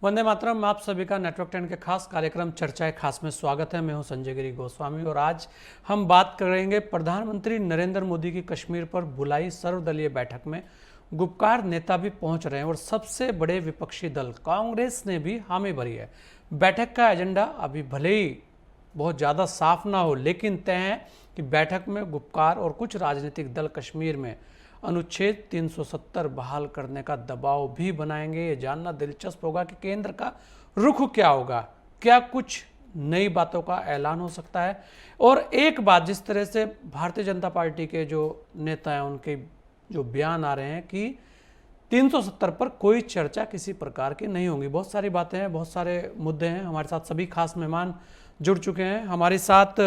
वंदे मातरम। आप सभी का नेटवर्क 10 के खास कार्यक्रम चर्चाएं खास में स्वागत है। मैं हूं संजय गिरी गोस्वामी और आज हम बात करेंगे प्रधानमंत्री नरेंद्र मोदी की कश्मीर पर बुलाई सर्वदलीय बैठक में गुपकार नेता भी पहुंच रहे हैं और सबसे बड़े विपक्षी दल कांग्रेस ने भी हामी भरी है। बैठक का एजेंडा अभी भले ही बहुत ज़्यादा साफ ना हो, लेकिन तय है कि बैठक में गुपकार और कुछ राजनीतिक दल कश्मीर में अनुच्छेद 370 बहाल करने का दबाव भी बनाएंगे। ये जानना दिलचस्प होगा कि केंद्र का रुख क्या होगा, क्या कुछ नई बातों का ऐलान हो सकता है। और एक बात, जिस तरह से भारतीय जनता पार्टी के जो नेता हैं उनके जो बयान आ रहे हैं कि 370 पर कोई चर्चा किसी प्रकार की नहीं होगी। बहुत सारी बातें हैं, बहुत सारे मुद्दे हैं। हमारे साथ सभी खास मेहमान जुड़ चुके हैं। हमारे साथ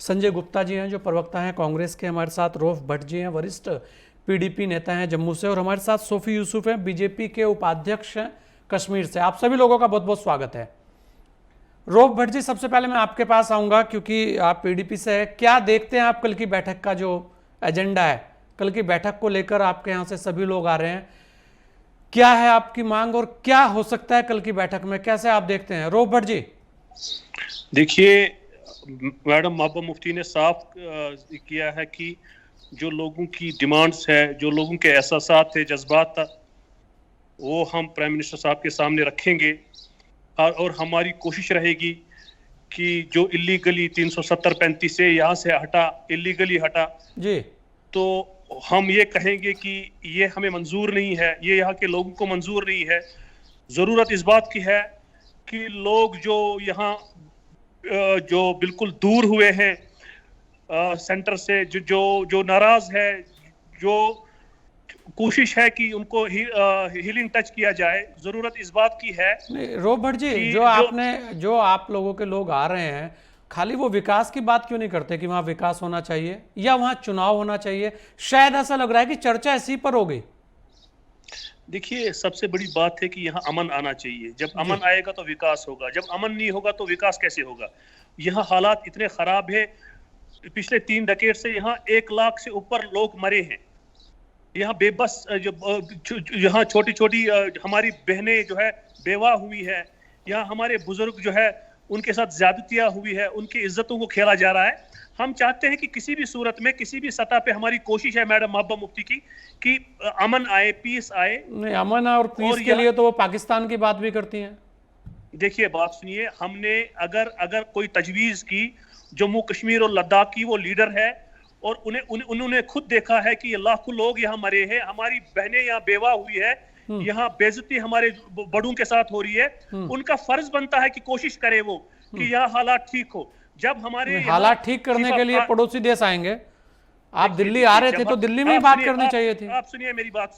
संजय गुप्ता जी हैं जो प्रवक्ता हैं कांग्रेस के, हमारे साथ रऊफ भट्ट जी हैं वरिष्ठ पीडीपी नेता हैं जम्मू से, और हमारे साथ सोफी यूसुफ हैं बीजेपी के उपाध्यक्ष हैं कश्मीर से। आप सभी लोगों का बहुत बहुत स्वागत है। रऊफ भट्ट जी, सबसे पहले मैं आपके पास आऊंगा क्योंकि आप पीडीपी से हैं। क्या देखते हैं आप कल की बैठक का जो एजेंडा है? कल की बैठक को लेकर आपके यहाँ से सभी लोग आ रहे हैं, क्या है आपकी मांग और क्या हो सकता है कल की बैठक में? कैसे आप देखते हैं रऊफ भट्ट जी? देखिए मैडम महबूबा मुफ्ती ने साफ किया है कि जो लोगों की डिमांड्स है, जो लोगों के एहसासात थे, जज्बात था, वो हम प्राइम मिनिस्टर साहब के सामने रखेंगे और हमारी कोशिश रहेगी कि जो इलीगली 370-35 से यहाँ से हटा, इलीगली हटा जी, तो हम ये कहेंगे कि ये हमें मंजूर नहीं है, ये यहाँ के लोगों को मंजूर नहीं है। ज़रूरत इस बात की है कि लोग जो यहाँ जो बिल्कुल दूर हुए हैं सेंटर से, जो नाराज है, जो कोशिश है कि उनको हीलिंग टच किया जाए, जरूरत इस बात की है। रऊफ भट्ट जी, जो आप लोगों के लोग आ रहे हैं, खाली वो विकास की बात क्यों नहीं करते कि वहां विकास होना चाहिए या वहां चुनाव होना चाहिए? शायद ऐसा लग रहा है कि चर्चा इसी पर हो गई। देखिए, सबसे बड़ी बात है कि यहाँ अमन आना चाहिए। जब अमन आएगा तो विकास होगा, जब अमन नहीं होगा तो विकास कैसे होगा? यहाँ हालात इतने खराब है, पिछले 3 डेकेड से यहाँ 1 लाख से ऊपर लोग मरे हैं। यहाँ बेबस यहाँ छोटी छोटी हमारी बहनें जो है बेवा हुई है, यहाँ हमारे बुजुर्ग जो है उनके साथ ज्यादतियां हुई है, उनकी इज्जतों को खेला जा रहा है। हम चाहते हैं कि किसी भी सूरत में, किसी भी सतह पे हमारी कोशिश है मैडम महबूबा मुफ्ती की कि अमन आए, पीस आए। नहीं, अमन और पीस के लिए तो वो पाकिस्तान की बात भी करती हैं। देखिए, बात सुनिए, हमने अगर कोई तजवीज की, जम्मू कश्मीर और लद्दाख की वो लीडर है और उन्होंने खुद देखा है कि लाखों लोग यहाँ मरे हैं, हमारी बहनें यहाँ बेवा हुई है, यहाँ बेइज्जती हमारे बड़ों के साथ हो रही है। उनका फर्ज बनता है कि कोशिश करे वो कि यहाँ हालात ठीक हो। जब हमारे हालात ठीक करने के लिए पड़ोसी देश आएंगे। आप दिल्ली आ रहे थे तो दिल्ली में ही बात करनी चाहिए थी। आप सुनिए मेरी बात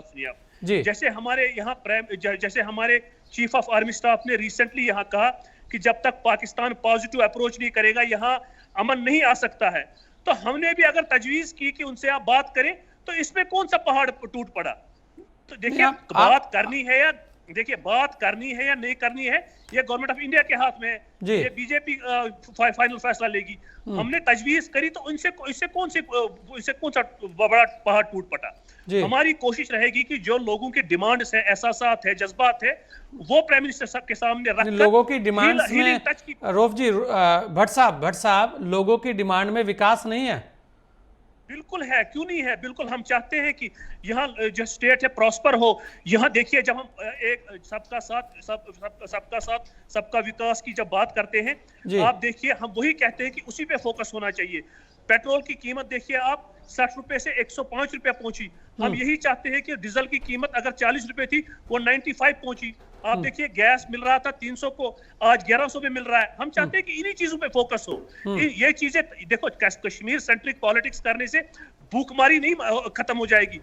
सुनिए आप जी। जैसे हमारे यहाँ जैसे हमारे चीफ ऑफ आर्मी स्टाफ ने रिसेंटली यहाँ कहा कि जब तक पाकिस्तान पॉजिटिव अप्रोच नहीं करेगा यहाँ अमन नहीं आ सकता है। तो हमने भी अगर तजवीज की कि उनसे आप बात करें, तो इसमें कौन सा पहाड़ टूट पड़ा? तो देखिए, बात करनी है या नहीं करनी है, ये गवर्नमेंट ऑफ इंडिया के हाथ में है, ये बीजेपी फाइनल फैसला लेगी। हमने तजवीज करी तो इससे कौन सा बड़ा पहाड़ टूट पड़ा? हमारी कोशिश रहेगी कि जो लोगों की डिमांड्स है, एहसासात है, जज्बात है, वो प्राइम मिनिस्टर के सामने रख लोगों की डिमांड्स में। रऊफ जी, भट्ट साहब, लोगों की डिमांड में विकास नहीं है? बिल्कुल है, क्यों नहीं है? बिल्कुल हम चाहते हैं कि यहाँ जो स्टेट है प्रॉस्पर हो। यहाँ देखिए, जब हम एक सबका साथ सबका विकास की जब बात करते हैं, आप देखिए हम वही कहते हैं कि उसी पे फोकस होना चाहिए। पेट्रोल की कीमत देखिए आप, 60 रुपए से 105 रुपए पहुंची। हम यही चाहते हैं कि डीजल की कीमत अगर 40 रुपए थी वो 95 पहुंची। आप देखिए, गैस मिल रहा था 300 को, आज 1100 पे मिल रहा है। हम चाहते हैं कि इन्हीं चीजों पे फोकस हो। ये चीजें देखो, कश्मीर सेंट्रिक पॉलिटिक्स करने से भूखमारी नहीं खत्म हो जाएगी,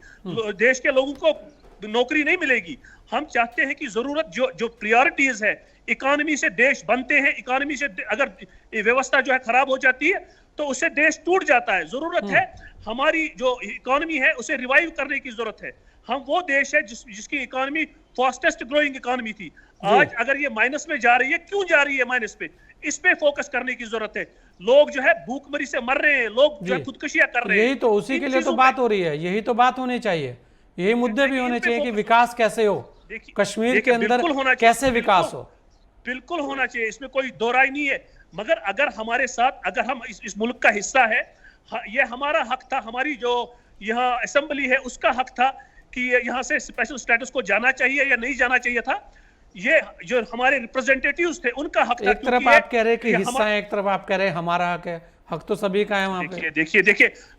देश के लोगों को नौकरी नहीं मिलेगी। हम चाहते हैं कि जरूरत जो प्रायोरिटीज है, इकोनॉमी से देश बनते हैं, इकोनॉमी से अगर व्यवस्था जो है खराब हो जाती है तो उससे देश टूट जाता है। जरूरत है हमारी जो इकोनॉमी है उसे रिवाइव करने की जरूरत है। हम वो देश है जिसकी इकोनॉमी फास्टेस्ट ग्रोइंग इकोनॉमी थी। आज अगर ये माइनस में जा रही है, क्यों जा रही है माइनस पे? इस पे फोकस करने की जरूरत है। लोग जो है भूखमरी से मर रहे हैं, लोग जो है खुदकुशियां कर रहे हैं। यही तो, उसी के लिए तो बात हो रही है, यही तो बात होनी चाहिए, यही मुद्दे भी होने चाहिए कि विकास कैसे हो। कश्मीर के अंदर कैसे विकास हो? बिल्कुल होना चाहिए, इसमें कोई दो राय नहीं है। मगर अगर हमारे साथ, अगर हम इस मुल्क का हिस्सा है, ये हमारा हक था, हमारी जो यहाँ असेंबली है उसका हक था कि यहाँ से स्पेशल स्टेटस को जाना चाहिए या नहीं जाना चाहिए था। ये जो हमारे रिप्रेजेंटेटिव्स थे उनका हक था। एक तरफ आप कह रहे हैं कि हिस्सा है, एक तरफ आप कह रहे हैं हमारा हक है। हक तो सभी का है वहां पे। देखिए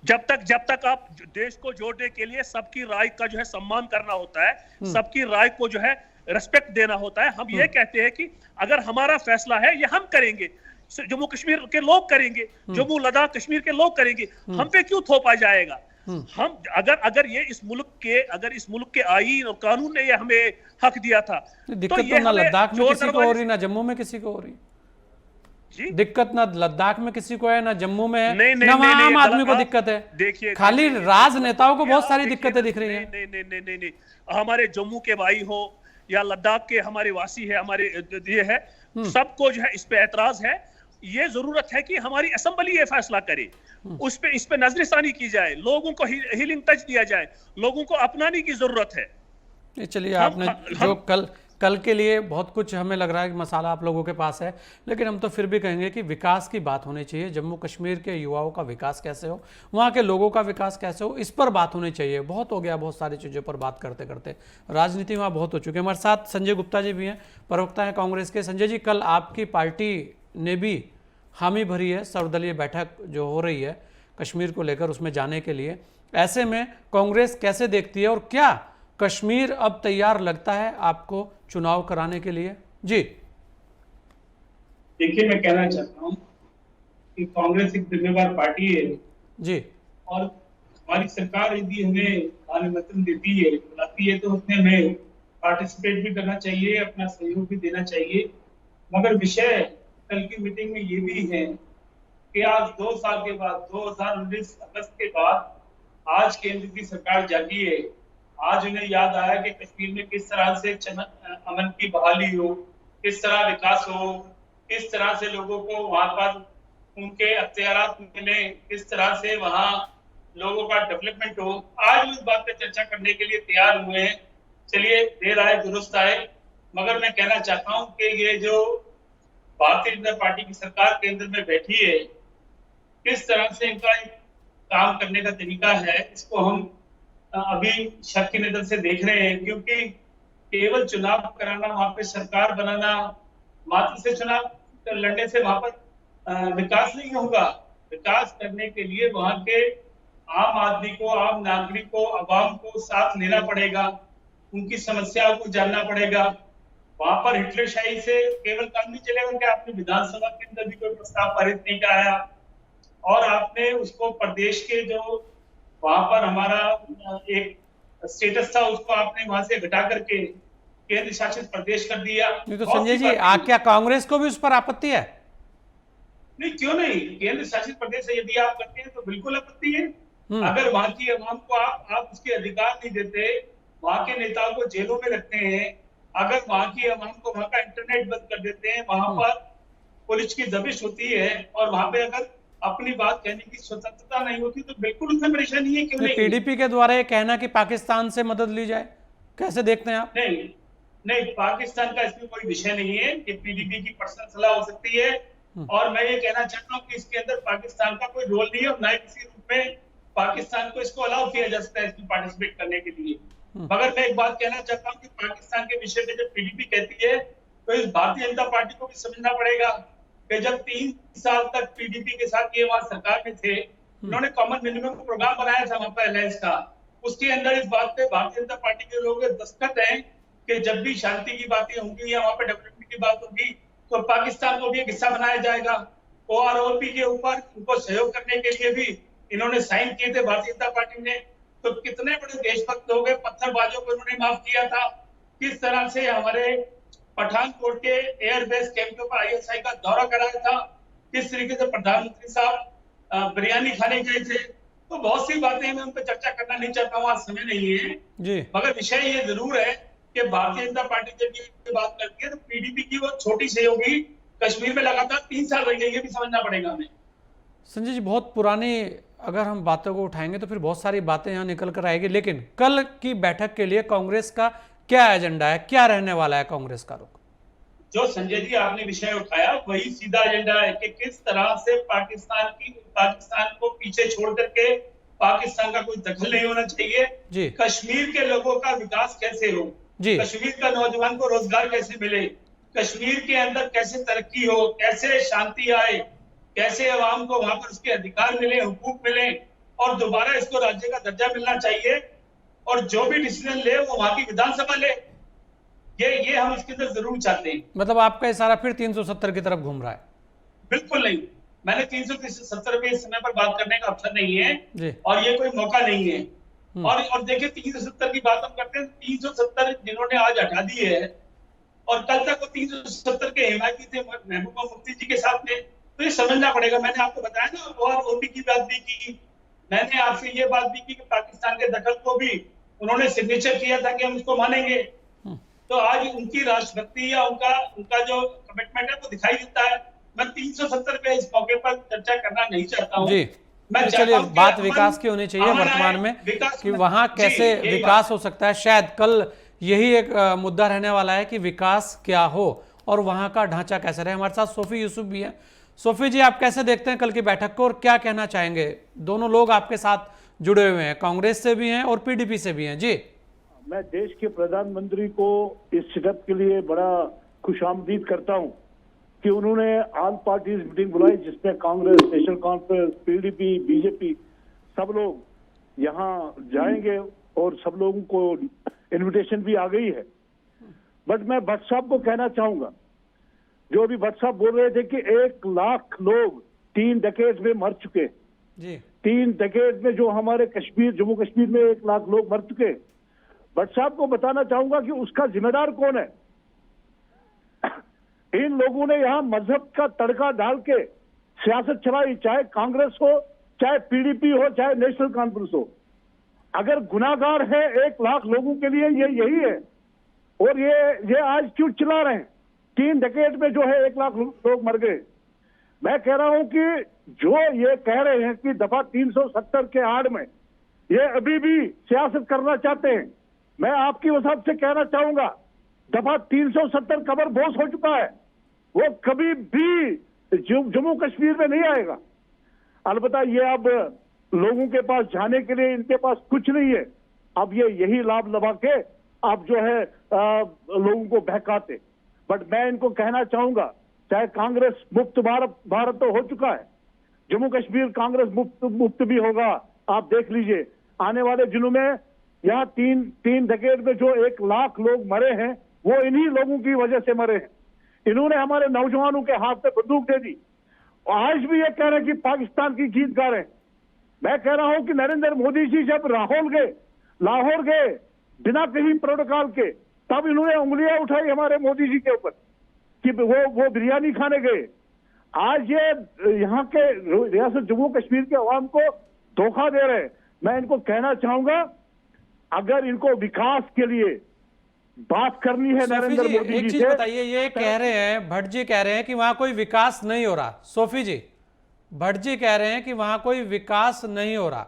जब तक आप देश को जोड़ने के लिए सबकी राय का जो है सम्मान करना होता है, सबकी राय को जो है रिस्पेक्ट देना होता है। हम ये कहते हैं कि अगर हमारा फैसला है ये हम करेंगे, जम्मू कश्मीर के लोग करेंगे, जम्मू लद्दाख कश्मीर के लोग करेंगे, हम पे क्यों थोपा जाएगा? हम अगर ये इस मुल्क के आईन और कानून ने ये हमें हक दिया था, दिक्कत तो ना लद्दाख में किसी को हो रही, ना जम्मू में किसी को हो रही जी। दिक्कत ना लद्दाख में किसी को है, ना जम्मू में है, ना वहां आम आदमी को दिक्कत है। देखिए, खाली राजनेताओं को बहुत सारी दिक्कतें दिख रही हैं। नहीं, हमारे जम्मू के भाई हो या लद्दाख के हमारे वासी है, हमारे ये है, सबको जो है इस पे एतराज है। ये जरूरत है कि हमारी असेंबली ये फैसला करे, इस पे नजरसानी की जाए, लोगों को हीलिंग टच दिया जाए, लोगों को अपनाने की जरूरत है। चलिए, आपने जो कल के लिए बहुत कुछ हमें लग रहा है कि मसाला आप लोगों के पास है, लेकिन हम तो फिर भी कहेंगे कि विकास की बात होनी चाहिए। जम्मू कश्मीर के युवाओं का विकास कैसे हो, वहाँ के लोगों का विकास कैसे हो, इस पर बात होनी चाहिए। बहुत हो गया, बहुत सारी चीज़ों पर बात करते करते राजनीति वहाँ बहुत हो चुकी है। हमारे साथ संजय गुप्ता जी भी हैं, प्रवक्ता हैं कांग्रेस के। संजय जी, कल आपकी पार्टी ने भी हामी भरी है, सर्वदलीय बैठक जो हो रही है कश्मीर को लेकर, उसमें जाने के लिए। ऐसे में कांग्रेस कैसे देखती है, और क्या कश्मीर अब तैयार लगता है आपको चुनाव कराने के लिए? जी देखिए, मैं कहना चाहता हूं कि कांग्रेस एक जिम्मेदार पार्टी है जी, और हमारी सरकार यदि हमें आमंत्रण देती है, बुलाती है, तो उसमें हमें पार्टिसिपेट भी करना चाहिए, अपना सहयोग भी देना चाहिए। मगर विषय कल की मीटिंग में ये भी है कि आज 2 साल के बाद, 2019 अगस्त के बाद, आज केंद्र की सरकार जागी है। आज उन्हें याद आया कि कश्मीर में किस तरह से अमन की बहाली हो, किस तरह विकास हो, किस तरह से लोगों को वहां पर उनके अख्तियारात मिले, किस तरह से वहां लोगों का डेवलपमेंट हो। आज उस बात पे चर्चा करने के लिए तैयार हुए हैं। चलिए, देर आए दुरुस्त आए। मगर मैं कहना चाहता हूं कि ये जो भारतीय जनता पार्टी की सरकार केंद्र में बैठी है, किस तरह से इनका काम करने का तरीका है, इसको हम अभी शक की नजर से देख रहे हैं। क्योंकि केवल चुनाव कराना, वहां पे सरकार बनाना, मात्र से चुनाव लड़ने से वहां पर विकास नहीं होगा। विकास करने के लिए वहां के आम आदमी को, आम नागरिक को, आवाम को साथ लेना पड़ेगा, उनकी समस्याओं को जानना पड़ेगा। वहां पर हिटलरशाही से केवल काम नहीं चलेगा कि आपने विधानसभा के अंदर भी कोई प्रस्ताव पारित नहीं कराया और आपने उसको प्रदेश के जो वहां पर हमारा एक स्टेटस था उसको आपने वहां से घटा करके केंद्र शासित प्रदेश कर दिया। नहीं तो संजय जी, क्या कांग्रेस को भी उस पर आपत्ति है? नहीं, क्यों नहीं? केंद्र शासित प्रदेश से यदि आप करते हैं तो बिल्कुल आपत्ति है। अगर वहां की आवाम को आप उसके अधिकार नहीं देते, वहां के नेताओं को जेलों में रखते हैं, अगर वहां की आवाम को वहां का इंटरनेट बंद कर देते हैं, वहां पर पुलिस की दबिश होती है और वहां पे अगर अपनी बात कहने की स्वतंत्रता नहीं होती, तो बिल्कुल उसमें परेशानी है। क्यों नहीं? पीडीपी के द्वारा ये कहना कि पाकिस्तान से मदद ली जाए, कैसे देखते हैं आप? नहीं, पाकिस्तान का इसमें कोई विषय नहीं है कि पीडीपी की पर्सनल सलाह हो सकती है। और मैं ये कहना चाहता हूँ कि इसके अंदर पाकिस्तान का कोई रोल नहीं है और न किसी रूप में पाकिस्तान को इसको अलाउ किया जा सकता है इसमें पार्टिसिपेट करने के लिए। मगर मैं एक बात कहना चाहता हूँ कि पाकिस्तान के विषय में जब पीडीपी कहती है, तो इस भारतीय जनता पार्टी को भी समझना पड़ेगा कि जब 3 साल तक पीडीपी के साथ ये वहां सरकार में थे, उन्होंने कॉमन मिनिमम प्रोग्राम बनाया था वहां पर अलायंस का। उसके अंदर इस बात पे भारतीय जनता पार्टी के लोग दस्तखत हैं कि जब भी शांति की बातें होंगी या वहां पर डेवलपमेंट की बात होगी, तो पाकिस्तान को भी एक हिस्सा बनाया जाएगा। ओआरओपी के ऊपर उनको सहयोग करने के लिए भी इन्होंने साइन किए थे भारतीय जनता पार्टी ने। तो कितने बड़े देशभक्त लोग हैं, पत्थरबाजों को इन्होंने माफ किया था। किस तरह से हमारे पठानकोट के एयरबेस कैंप के ऊपर आईएसआई का दौरा कराया था, किस तरीके से प्रधानमंत्री साहब बिरयानी खाने गए थे। तो बहुत सी बातें मैं उन पर चर्चा करना नहीं चाहता हूँ, आज समय नहीं है जी। मगर विषय ये जरूर है कि भारतीय जनता पार्टी जब ये बात करती है तो पीडीपी की वो छोटी सहयोगी कश्मीर में लगातार 3 साल रही है, ये भी समझना पड़ेगा हमें। संजय जी, बहुत पुरानी अगर हम बातों को उठाएंगे तो फिर बहुत सारी बातें यहाँ निकल कर आएगी, लेकिन कल की बैठक के लिए कांग्रेस का क्या एजेंडा है, क्या रहने वाला है कांग्रेस का रुख? जो संजय जी आपने विषय उठाया वही सीधा एजेंडा है कि किस तरह से पाकिस्तान को पीछे छोड़ करके पाकिस्तान का कोई दखल नहीं होना चाहिए। जी कश्मीर के लोगों का विकास कैसे हो, जी कश्मीर का नौजवान को रोजगार कैसे मिले, कश्मीर के अंदर कैसे तरक्की हो, कैसे शांति आए, कैसे अवाम को वहां पर उसके अधिकार मिले, हुकूक मिले और दोबारा इसको राज्य का दर्जा मिलना चाहिए। और जो भी डिसीजन ले वो वहां की विधानसभा ले, ये हम इसके अंदर जरूर चाहते हैं। मतलब आपका इशारा फिर 370 की तरफ घूम रहा है? बिल्कुल नहीं, मैंने 370 पे इस समय पर बात करने का अवसर नहीं है जी और ये कोई मौका नहीं है। और देखिए 370 की बात हम करते हैं, 370 जिन्होंने आज हटा दी है और कल तक वो 370 के हिमायती थे महबूबा मुफ्ती जी के साथ में, तो ये समझना पड़ेगा। मैंने आपको बताया ना, और ओबी की बात भी की, मैंने आपसे ये बात भी की कि पाकिस्तान के दखल को भी उन्होंने सिग्नेचर किया था कि हम इसको मानेंगे। तो आज उनकी राष्ट्रभक्ति या उनका जो कमिटमेंट है वो दिखाई देता है। मैं 370 पे इस मौके पर चर्चा करना नहीं चाहता हूँ। जी मैं तो चाहता चलिए, हूं कि बात अमन- विकास की होनी चाहिए अमन आए, वर्तमान में विकास कि में- वहां जी, कैसे यही विकास बात। हो सकता है। शायद कल यही एक मुद्दा रहने वाला है कि विकास क्या हो और वहां का ढांचा कैसे रहे। हमारे साथ सोफी यूसुफ भी है। सोफी जी, आप कैसे देखते हैं कल की बैठक को और क्या कहना चाहेंगे? दोनों लोग आपके साथ जुड़े हुए हैं, कांग्रेस से भी हैं और पीडीपी से भी हैं। जी मैं देश के प्रधानमंत्री को इस सेटअप के लिए बड़ा खुशामदीद करता हूं कि उन्होंने ऑल पार्टीज मीटिंग बुलाई जिसमें Congress, national conference, PDP, BJP सब लोग यहां जाएंगे और सब लोगों को इनविटेशन भी आ गई है। बट मैं भट्ट साहब को कहना चाहूंगा, जो अभी भट्ट साहब बोल रहे थे कि 1 लाख लोग 3 डेकेड में मर चुके। जी 3 डेकेड में जो हमारे कश्मीर, जम्मू कश्मीर में 1 लाख लोग मर चुके। भट्ट साहब को बताना चाहूंगा कि उसका जिम्मेदार कौन है। इन लोगों ने यहां मजहब का तड़का डाल के सियासत चलाई, चाहे कांग्रेस हो, चाहे पीडीपी हो, चाहे नेशनल कॉन्फ्रेंस हो। अगर गुनाहगार है 1 लाख लोगों के लिए ये यही है। और ये आज क्यों चिल्ला रहे हैं? 3 डेकेड में जो है 1 लाख लोग मर गए। मैं कह रहा हूं कि जो ये कह रहे हैं कि दफा 370 के आड़ में ये अभी भी सियासत करना चाहते हैं, मैं आपकी वसात से कहना चाहूंगा दफा 370 कबर बोस हो चुका है। वो कभी भी जम्मू कश्मीर में नहीं आएगा। अलबत्ता ये अब लोगों के पास जाने के लिए इनके पास कुछ नहीं है। अब ये यही लाभ लगा के अब जो है लोगों को बहकाते। बट मैं इनको कहना चाहूंगा, चाहे कांग्रेस मुक्त भारत तो हो चुका है, जम्मू कश्मीर कांग्रेस मुक्त भी होगा। आप देख लीजिए आने वाले दिनों में यहाँ 3 डेकेड में जो 1 लाख लोग मरे हैं वो इन्हीं लोगों की वजह से मरे हैं। इन्होंने हमारे नौजवानों के हाथ में बंदूक दे दी। आज भी ये कह रहे हैं कि पाकिस्तान की जीत गा रहे हैं। मैं कह रहा हूं कि नरेंद्र मोदी जी जब लाहौर गए बिना कहीं प्रोटोकॉल के, तब इन्होंने उंगलियां उठाई हमारे मोदी जी के ऊपर कि वो बिरयानी खाने गए। आज ये यहाँ के रियासत जम्मू कश्मीर के अवाम को धोखा दे रहे हैं। मैं इनको कहना चाहूंगा, अगर इनको विकास के लिए बात करनी है सोफी नरेंद्र जी, मोदी एक जी चीज से, बताइए, ये कह रहे हैं भट्ट जी कह रहे हैं कि वहां कोई विकास नहीं हो रहा। सोफी जी, भट्ट जी कह रहे हैं कि वहां कोई विकास नहीं हो रहा।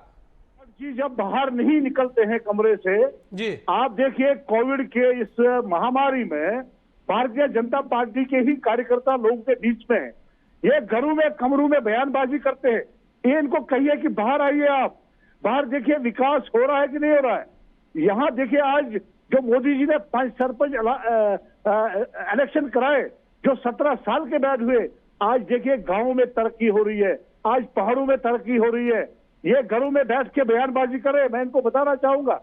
जी जब बाहर नहीं निकलते हैं कमरे से, जी आप देखिए कोविड के इस महामारी में भारतीय जनता पार्टी के ही कार्यकर्ता लोगों के बीच में ये घरों में कमरों में बयानबाजी करते हैं। ये इनको कहिए कि बाहर आइए, आप बाहर देखिए विकास हो रहा है कि नहीं हो रहा है। यहाँ देखिए आज जो मोदी जी ने 5 सरपंच इलेक्शन कराए जो 17 साल के बाद हुए, आज देखिए गांवों में तरक्की हो रही है, आज पहाड़ों में तरक्की हो रही है। ये घरों में बैठ के बयानबाजी करे। मैं इनको बताना चाहूंगा,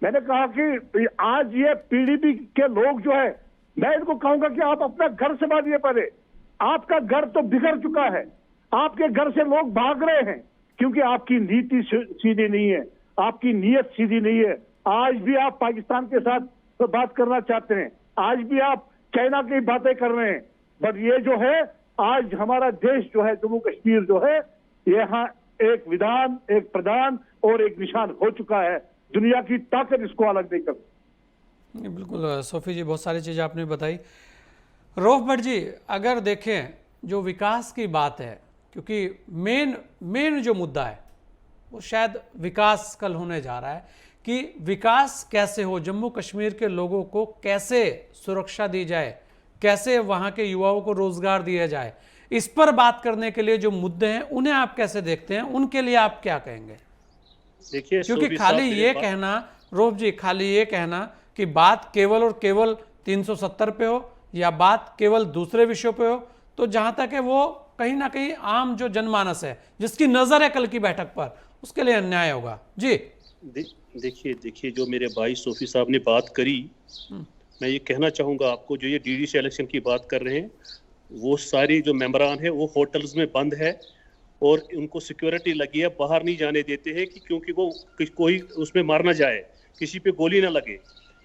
मैंने कहा कि आज ये पीडीपी के लोग जो है, मैं इनको कहूंगा कि आप अपना घर संभालिए पहले। आपका घर तो बिगड़ चुका है, आपके घर से लोग भाग रहे हैं क्योंकि आपकी नीति सीधी नहीं है, आपकी नीयत सीधी नहीं है। आज भी आप पाकिस्तान के साथ बात करना चाहते हैं, आज भी आप चाइना की बातें कर रहे हैं। बट ये जो है आज हमारा देश जो है, जम्मू कश्मीर जो है, यहाँ एक विधान, एक प्रधान और एक निशान हो चुका है। दुनिया की ताकत इसको अलग नहीं कर। बिल्कुल सोफी जी, बहुत सारी चीज़ें आपने बताई। रऊफ भट्ट जी, अगर देखें जो विकास की बात है, क्योंकि मेन जो मुद्दा है वो शायद विकास कल होने जा रहा है, कि विकास कैसे हो, जम्मू कश्मीर के लोगों को कैसे सुरक्षा दी जाए, कैसे वहां के युवाओं को रोजगार दिया जाए, इस पर बात करने के लिए जो मुद्दे हैं उन्हें आप कैसे देखते हैं, उनके लिए आप क्या कहेंगे? देखिए, क्योंकि खाली ये कहना, रोब जी, खाली ये कहना कि बात केवल और केवल 370 पे हो या बात केवल दूसरे विषयों पे हो, तो जहां तक है वो कहीं ना कहीं आम जो जनमानस है जिसकी नजर है कल की बैठक पर, उसके लिए अन्याय होगा। जी देखिए जो मेरे भाई सोफी साहब ने बात करी, मैं ये कहना चाहूंगा आपको, जो ये डीडीसी इलेक्शन की बात कर रहे हैं, वो सारी जो मेंबरान है वो होटल्स में बंद है और उनको सिक्योरिटी लगी है, बाहर नहीं जाने देते हैं कि क्योंकि वो कोई उसमें मार ना जाए, किसी पे गोली ना लगे,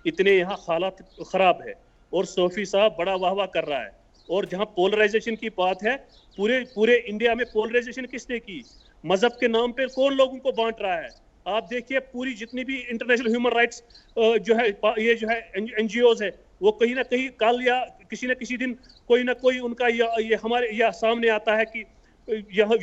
इतने यहाँ हालात खराब है। और सोफी साहब बड़ा वाह वाह कर रहा है। और जहाँ पोलराइजेशन की बात है, पूरे इंडिया में पोलराइजेशन किसने की? मजहब के नाम पे कौन लोगों को बांट रहा है? आप देखिए पूरी जितनी भी इंटरनेशनल ह्यूमन राइट्स जो है, ये जो है एनजीओज है, वो कहीं ना कहीं कल या किसी न किसी दिन कोई ना कोई उनका ये हमारे यह सामने आता है कि यहाँ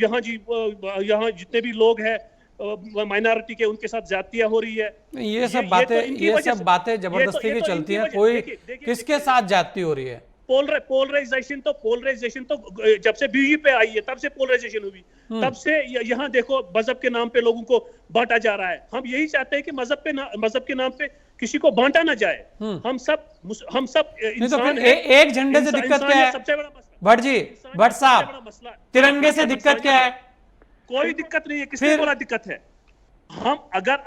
जितने भी लोग हैं माइनॉरिटी के, उनके साथ ज्यादतियां हो रही है। ये सब बातें जबरदस्ती की चलती हैं। कोई किसके साथ ज्यादती हो रही है? पोलराइजेशन तो जब से बीजेपी आई है तब से पोलराइजेशन हुई, तब से यहाँ देखो मजहब के नाम पे लोगों को बांटा जा रहा है। हम यही चाहते हैं कि मजहब के नाम पे किसी को बांटा ना जाए। हम सब इंसान हैं। एक झंडे से दिक्कत क्या है? सबसे बड़ा मसला भट्ट जी, भट्ट साहब, तिरंगे से दिक्कत क्या है? कोई दिक्कत नहीं है। किसने बोला दिक्कत है? हम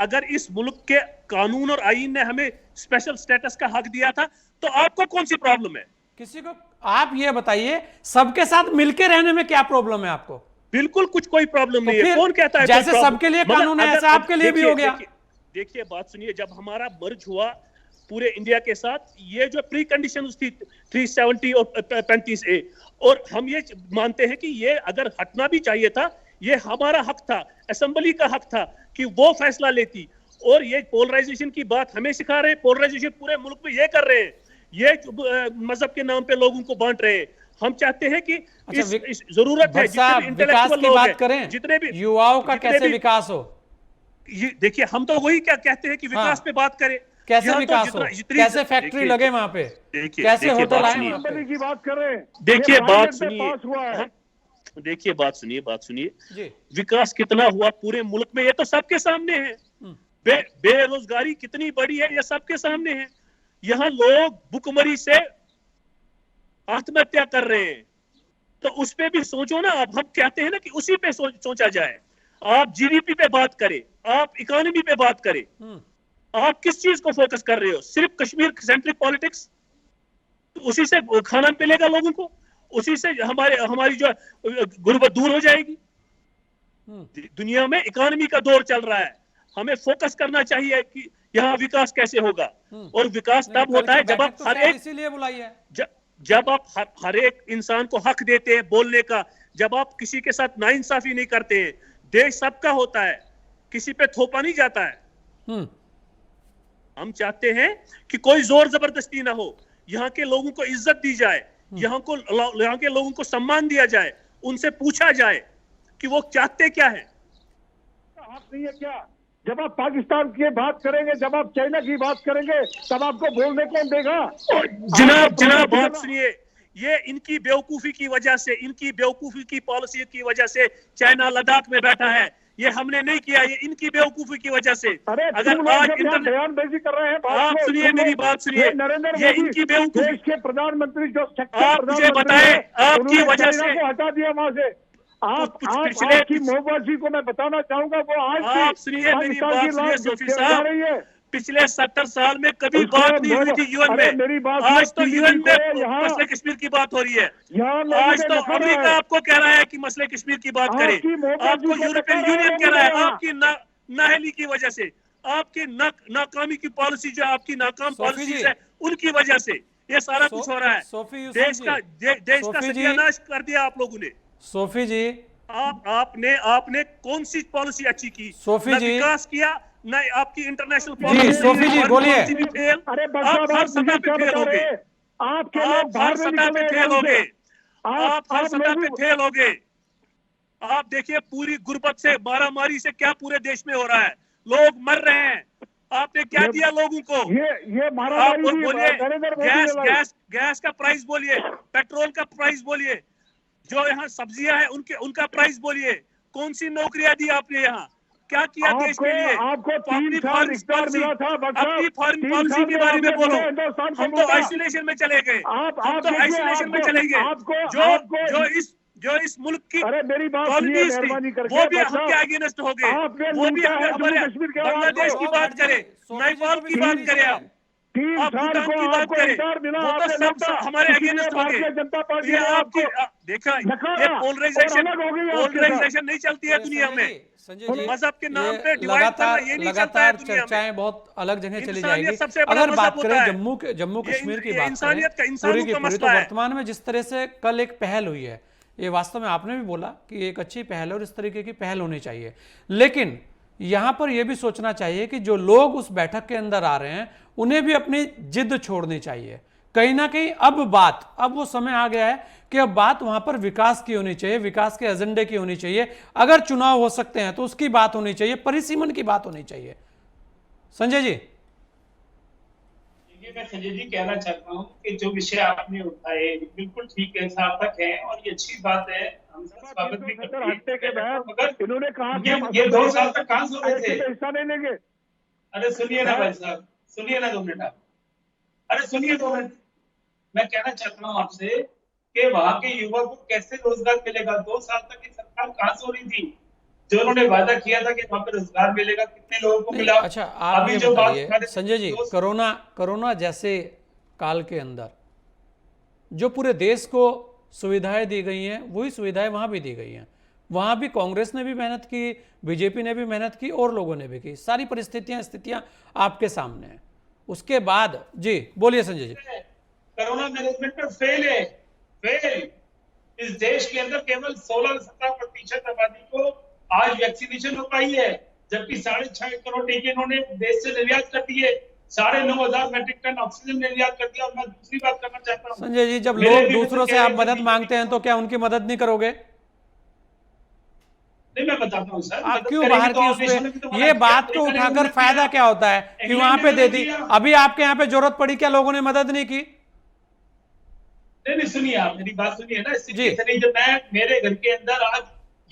अगर इस मुल्क के कानून और आईन ने हमें स्पेशल स्टेटस का हक दिया था, तो आपको कौन सी प्रॉब्लम है? किसी को आप ये बताइए, सबके साथ मिलके रहने में क्या प्रॉब्लम है आपको? बिल्कुल कोई प्रॉब्लम नहीं है। कौन कहता है जैसे सबके लिए कानून है ऐसा आपके लिए भी हो गया? देखिए बात सुनिए, जब हमारा मर्ज हुआ पूरे इंडिया के साथ, ये जो प्री कंडीशन थी 370 और 35A, और हम ये मानते हैं कि ये अगर हटना भी चाहिए था, ये हमारा हक था, असेंबली का हक था कि वो फैसला लेती। और ये पोलराइजेशन की बात हमें सिखा रहे हैं। पोलराइजेशन पूरे मुल्क में ये कर रहे हैं, ये मजहब के नाम पे लोगों को बांट रहे हैं। हम चाहते हैं कि इस जरूरत है जितने भी इंटेलेक्चुअल लोग हैं, जितने भी युवाओं का कैसे विकास हो। ये देखिए, हम तो वही क्या कहते हैं कि विकास पे बात करें। कैसे विकास हो, कैसे फैक्ट्री लगे वहां पे, कैसे होटल आए वहां पे? की बात करें। देखिए बात सुनिए, विकास कितना हुआ पूरे मुल्क में, ये तो सबके सामने है। बेरोजगारी कितनी बड़ी है, ये सबके सामने है। यहाँ लोग भुखमरी से आत्महत्या कर रहे हैं, तो उस पे भी सोचो ना। अब हम कहते हैं ना कि उसी पे सोचा जाए। आप जीडीपी पे बात करें, आप इकोनॉमी पे बात करें, आप किस चीज को फोकस कर रहे हो? सिर्फ कश्मीर सेंट्रिक पॉलिटिक्स? तो उसी से खाना मिलेगा लोगों को, उसी से हमारी जो गुर्बत दूर हो जाएगी। दुनिया में इकोनॉमी का दौर चल रहा है, हमें फोकस करना चाहिए कि यहाँ विकास कैसे होगा। और विकास तब होता है जब आप इसीलिए बुलाई है, जब आप हर एक इंसान को हक देते हैं बोलने का, जब आप किसी के साथ नाइंसाफी नहीं करते हैं। देश सबका होता है, किसी पे थोपा नहीं जाता है। हम चाहते हैं कि कोई जोर जबरदस्ती ना हो, यहाँ के लोगों को इज्जत दी जाए, यहाँ के लोगों को सम्मान दिया जाए, उनसे पूछा जाए कि वो चाहते क्या है। हक नहीं है क्या? जब आप पाकिस्तान की बात करेंगे, जब आप चाइना की बात करेंगे, तब आपको बोलने कौन देगा? जनाब बात सुनिए, ये इनकी बेवकूफी की वजह से, इनकी बेवकूफी की पॉलिसी की वजह से चाइना लद्दाख में बैठा है। ये हमने नहीं किया, ये इनकी बेवकूफी की वजह से। अरे अगर आज बयानबाजी कर रहे हैं, आप सुनिए मेरी बात सुनिए, ये इनकी बेवकूफी के प्रधानमंत्री जो आप मुझे बताएं, आपकी वजह से हटा दिया वहां से। आपकी मोहब्बत को मैं बताना चाहूंगा, वो आप सुनिए मेरी बात सुनिए सोफी साहब, पिछले 70 साल में कभी बात नहीं हुई थी यूएन में। आज तो यूएन में मसले कश्मीर की बात हो रही है। आज तो अमेरिका आपको कह रहा है कि मसले कश्मीर की बात करें, आपको यूरोपियन यूनियन कह रहा है। आपकी नाअहली की वजह से, आपकी नाकामी की पॉलिसी, जो आपकी नाकाम पॉलिसी है, उनकी वजह से ये सारा कुछ हो रहा है। देश का सत्यानाश कर दिया आप लोगों ने। सोफी जी, आपने कौन सी पॉलिसी अच्छी की? सोफी जी, विकास किया ना, आपकी इंटरनेशनल पॉलिसी। सोफी जी बोलिए। आप हर सतह पे फेल हो गए, आप हर सतह पे फेल हो गए, आप हर सतह पे फेल हो गए। आप देखिए पूरी गुर्बत से, मारामारी से क्या पूरे देश में हो रहा है। लोग मर रहे हैं, आपने क्या दिया लोगों को? ये आप मारामारी भी बोलिए, नरेंद्र मोदी गैस ने लाई। गैस गैस का प्राइस बोलिए, पेट्रोल का प्राइस बोलिए, जो यहाँ सब्जियां हैं उनका प्राइस बोलिए। कौन सी नौकरियां दी आपने यहाँ? क्या किया देश के लिए? आपको तो 3 अपनी साल फॉरेन इख्तियार पॉलिसी, मिला था भट्ट साहब, अपनी फॉरेन 3 पॉलिसी साल के में बारे में आपने बोलो। पूरे हिंदुस्तान को हम तो लूटा। आइसोलेशन में चले गए, आप हम तो देखिए, आइसोलेशन में आपको- चले गए। आपको- जो इस मुल्क की अरे मेरी बात सुनिए कॉलोनीज थी, मेहरबानी करके, वो भी भट्ट हम साहब, क्या अगेंस्ट हो गए? आपने वो भी लूटा है हमारे जम्मू कश्मीर के आवाम बांग्लादेश को। की बात करें, नेपाल की बात करें, आप 3 आप साल भूटान को की बात आपको करें, इख्तियार मिला, वो तो आपने सब लूटा। हमारे इसीलिए अगेंस्ट हो भारतीय गए। जनता पार्टी ये ने आपकी आपको देखा, नकारा ये और पोलराइजेशन अलग हो गई आपके साथ। पोलराइजेशन नहीं चलती है दुनिया में। संजय जी, मजहब के नाम ये पे डिवाइड करना लगातार ये नहीं चलता है लगातार दुनिया में। चर्चाएं बहुत अलग जगह चली इंसानियत जाएगी। सबसे बड़ा अगर मजहब बात होता करें है। जम्मू ये कश्मीर की ये बात इंसानियत का करें इंसानों पूरी की का पूरी, तो मसला है। वर्तमान में जिस तरह से कल एक पहल हुई है, ये वास्तव में आपने भी बोला कि एक अच्छी पहल है और इस तरीके की पहल होनी चाहिए, लेकिन यहां पर यह भी सोचना चाहिए कि जो लोग उस बैठक के अंदर आ रहे हैं उन्हें भी अपनी जिद छोड़नी चाहिए। कहीं ना कहीं अब वो समय आ गया है कि अब बात वहां पर विकास की होनी चाहिए, विकास के एजेंडे की होनी चाहिए। अगर चुनाव हो सकते हैं तो उसकी बात होनी चाहिए, परिसीमन की बात होनी चाहिए। संजय जी, देखिए, मैं संजय जी कहना चाहता हूँ कि जो विषय आपने उठाए बिल्कुल ठीक है, सार्थक है और ये अच्छी बात है, हम सब स्वागत भी करते हैं। हफ्ते के बाद मगर इन्होंने कहा कि हम ये 2 साल तक कहाँ सो रहे थे? हिस्सा नहीं लेंगे। अरे सुनिए ना भाई साहब, सुनिए ना 2 मिनट आप। अरे सुनिए 2 मिनट। मैं कहना चाहता हूँ आपसे कि वहां के युवा को कैसे रोजगार मिलेगा? 2 साल तक की सरकार कहाँ सो रही थी? जो उन्होंने वादा किया था कि वहां पे रोजगार मिलेगा, कितने लोगों को मिला? अच्छा आप अभी ये जो बात बताइए संजय जी, कोरोना जैसे काल के अंदर जो पूरे देश को सुविधाएं दी गई हैं, वही सुविधाएं वहां भी दी गई हैं। वहां भी कांग्रेस ने भी मेहनत की, बीजेपी ने भी मेहनत की और लोगों ने भी की। सारी स्थितियां आपके सामने हैं। उसके बाद जी बोलिए संजय जी। कोरोना मैनेजमेंट में फेल है, फेल। इस देश के अंदर केवल 16-17% आबादी को आज वैक्सीनेशन हो पाई है, जबकि 6.5 करोड़ टीके इन्होंने देश से निर्यात कर दिए, 9,500 मेट्रिक टन ऑक्सीजन निर्यात कर दिया। और मैं दूसरी बात करना चाहता हूँ संजय जी, जब मेरे लोग भी दूसरों मित्र से कह आप रहे थे मदद मांगते हैं तो क्या उनकी मदद नहीं करोगे? नहीं, मैं बताता हूँ सर, आप मदद क्यों करेंगे बाहर तो की और देशों ने भी तो उसमें मदद ये किया। बात को इंग्लैंड ने उठाकर मदद फायदा किया। क्या होता है कि इंग्लैंड वहां ने पे दे मदद दी? किया। अभी आपके यहाँ पे जरूरत पड़ी, क्या लोगों ने मदद नहीं की? नहीं नहीं, सुनिए आप मेरी बात सुनिए ना। जी। स्थिति से नहीं, जब मैं मेरे घर के अंदर आज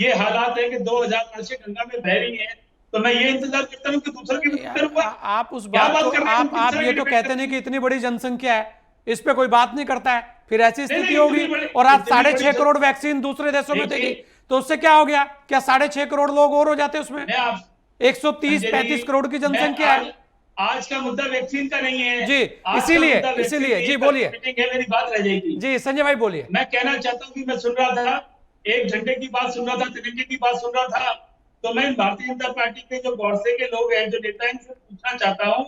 ये हालात है कि 2000 लाशें गंगा में बह रही हैं, तो मैं ये इंतजार करता हूँ कि दूसरों की मदद करूंगा। आप उस क्या बात को कर रहे हैं? आप ये तो कहते नहीं कि इतनी बड़ी जनसंख्या है, इस पे कोई बात नहीं करता है, फिर ऐसी स्थिति नहीं, होगी इतनी बड़ी- और आप इतनी 6.5 बड़ी करोड़ वैक्सीन दूसरे देशों में देखिए, देगी तो उससे क्या हो गया? क्या 6.5 करोड़ लोग और हो जाते उसमें? मैं आप 130-35 करोड़ की जनसंख्या है आज का मुद्दा वैक्सीन का नहीं है जी, आज का इसीलिए- मुद्दा वैक्सीन इसीलिए, की जी, बोलिए। मीटिंग है, मेरी बात रह जाएगी। जी। संजय भाई बोलिए। मैं कहना चाहता हूँ कि मैं सुन रहा था, एक झंडे की बात सुन रहा था, तिरंगे की बात सुन रहा था, तो मैं भारतीय जनता पार्टी के जो गौरसे के लोग हैं, जो नेता हैं, इनसे पूछना चाहता हूँ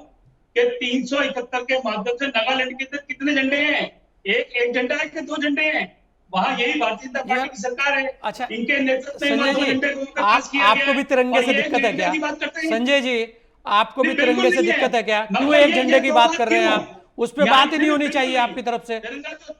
कि 371 के माध्यम से नागालैंड के अंदर कितने झंडे हैं? एक झंडा है कि 2 झंडे हैं? वहां यही भारतीय जनता पार्टी की सरकार है। अच्छा, इनके नेतृत्व में संजय 2 जी, झंडे को पास किया आपको गया भी है। तिरंगे और से ये दिक्कत है झंडे क्या? की बात करते हैं। संजय जी, आपको भी नहीं, तिरंगे बिल्कुल से नहीं है। दिक्कत है क्या? मगर क्यों ये एक झंडे की दो बात बात कर रहे हैं क्यों? आप? उस पे यहाँ बात ही से नहीं होनी बिल्कुल चाहिए नहीं। आपकी तरफ से। तिरंगा तो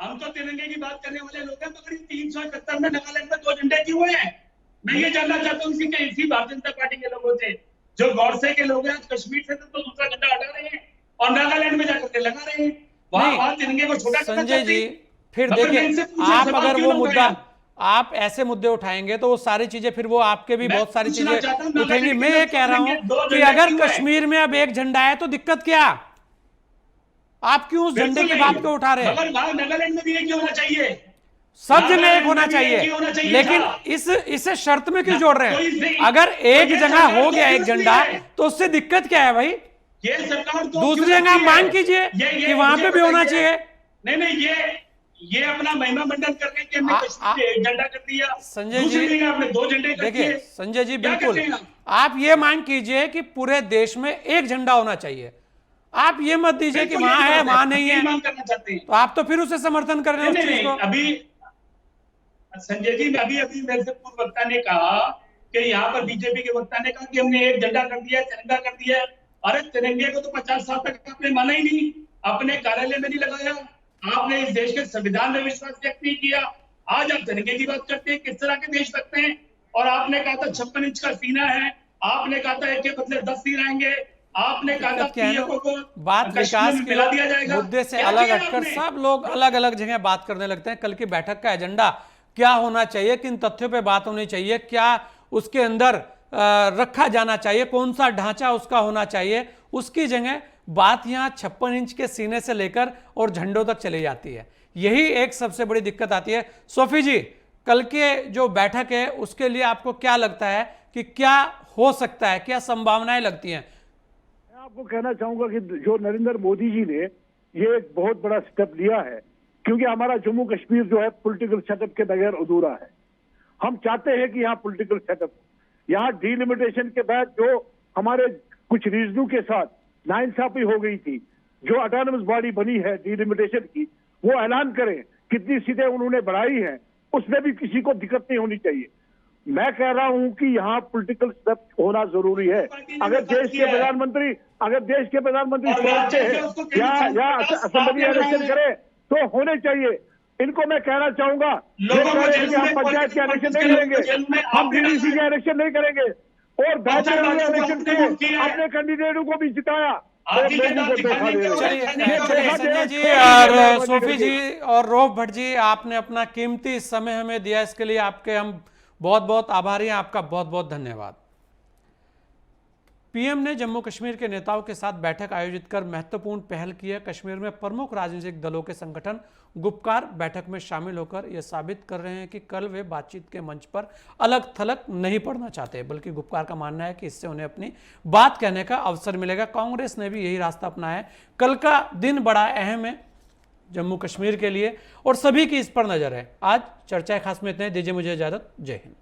हम तो तिरंगे की बात करने वाले लोग हैं, मगर 371 में नागालैंड में 2 झंडे क्यों हैं? मैं ये जानना चाहता हूँ इसी भारतीय जनता पार्टी के लोगों से, जो गौरसे के लोग हैं। आज कश्मीर से तो दूसरा झंडा हटा रहे हैं और नागालैंड में जाकर के लगा रहे हैं। नहीं, वहां तिरंगे को छोटा करना संजय चाहते जी, हैं। फिर मगर मैं देखिए, इनसे पूछा, आप सवाल अगर क्यों वो ना मुद्दा उठाया? आप ऐसे मुद्दे उठाएंगे तो वो सारी चीजें फिर वो आपके भी मैं बहुत सारी पूछना चीजें चाहता हूं, उठेंगी। नागालैंड मैं के ये लोग कह रहा हूं सोचेंगे, 2 कि झंडे अगर क्यों है? कश्मीर में अब एक झंडा है तो दिक्कत क्या? आप क्यों उस झंडे की बात क्यों उठा रहे हैं? मगर वहां नागालैंड में भी एक ही होना चाहिए, सब जगह एक नागालैंड होना में भी एक ही चाहिए, होना चाहिए लेकिन था। इसे शर्त में क्यों जोड़ रहे तो हैं? इसे- अगर एक तो ये जगह सरकार हो तो गया एक क्यों झंडा नहीं है? तो उससे दिक्कत क्या है भाई? ये सरकार तो दूसरी क्यों जगह आप नहीं मांग है? कीजिए ये कि वहां मुझे पे भी होना बताइए। चाहिए। नहीं, ये अपना महिमा मंडन करने के हमने कश्मीर में एक झंडा कर दिया, संजय दूसरी जी, जगह आपने 2 झंडे कर देखिए दिए। संजय जी, क्या बिल्कुल करते हैं आप ये मांग कीजिए कि पूरे देश में एक झंडा होना चाहिए। आप ये मत दीजिए कि बिल्कुल वहां ये है बात वहां नहीं ये है, मांग करना चाहते हैं। तो आप तो फिर उसे समर्थन कर रहे हैं उस चीज नहीं, को। अभी संजय जी, अभी मेरे से पूर्व वक्ता ने कहा कि यहाँ पर बीजेपी के वक्ता ने कहा कि हमने एक झंडा कर दिया, तिरंगा कर दिया। अरे तिरंगे को तो 50 साल तक आपने माना ही नहीं, अपने कार्यालय में नहीं लगाया, आपने इस देश के संविधान में विश्वास व्यक्त नहीं किया। आज आप तिरंगे की बात करते हैं, किस तरह के देशभक्त हैं? और आपने कहा था 56 इंच का सीना है, आपने कहा था एक के बदले 10 सिर आएंगे, आपने कहा था दिक्कत क्या है ना, पीएफओ को बात कश्मीर विकास में के मिला दिया जाएगा। मुद्दे से क्या अलग किया हटकर आपने? सब लोग अलग अलग जगह बात करने लगते हैं। कल की बैठक का एजेंडा क्या होना चाहिए, किन तथ्यों पे बात होनी चाहिए, क्या उसके अंदर रखा जाना चाहिए, कौन सा ढांचा उसका होना चाहिए, उसकी जगह बात यहां 56 इंच के सीने से लेकर और झंडों तक चली जाती है। यही एक सबसे बड़ी दिक्कत आती है। सोफी जी, कल के जो बैठक है उसके लिए आपको क्या लगता है कि क्या हो सकता है, क्या संभावनाएं लगती हैं? मैं आपको कहना चाहूंगा कि जो नरेंद्र मोदी जी ने ये एक बहुत बड़ा स्टेप लिया है, क्योंकि हमारा जम्मू कश्मीर जो है पॉलिटिकल सेटअप के बगैर अधूरा है। हम चाहते हैं कि यहाँ पॉलिटिकल सेटअप, यहाँ डिलिमिटेशन के बाद जो हमारे कुछ रीजनों के साथ नाइंसाफी हो गई थी, जो ऑटोनमस बॉडी बनी है डिलिमिटेशन की, वो ऐलान करें कितनी सीटें उन्होंने बढ़ाई हैं, उसमें भी किसी को दिक्कत नहीं होनी चाहिए। मैं कह रहा हूं कि यहाँ पॉलिटिकल स्टेप होना जरूरी है। अगर देश के प्रधानमंत्री सोचते हैं या असेंबली इलेक्शन करे तो होने चाहिए। इनको मैं कहना चाहूंगा, लोगों को जेल में हम पंचायत के इलेक्शन नहीं करेंगे, हम डीडीसी के इलेक्शन नहीं करेंगे, और बेहतर इलेक्शन के अपने कैंडिडेटों को भी जिताया और लोगों को धोखा दे रहे हैं। चलिए संजय जी और सोफी जी और रोफ भट्ट जी, आपने अपना कीमती समय हमें दिया, इसके लिए आपके हम बहुत बहुत आभारी हैं। आपका बहुत बहुत धन्यवाद। पीएम ने जम्मू कश्मीर के नेताओं के साथ बैठक आयोजित कर महत्वपूर्ण पहल की है। कश्मीर में प्रमुख राजनीतिक दलों के संगठन गुपकार बैठक में शामिल होकर यह साबित कर रहे हैं कि कल वे बातचीत के मंच पर अलग थलग नहीं पड़ना चाहते, बल्कि गुपकार का मानना है कि इससे उन्हें अपनी बात कहने का अवसर मिलेगा। कांग्रेस ने भी यही रास्ता अपनाया है। कल का दिन बड़ा अहम है जम्मू कश्मीर के लिए और सभी की इस पर नजर है। आज चर्चा खास में इतने, दीजिए मुझे इजाजत। जय हिंद।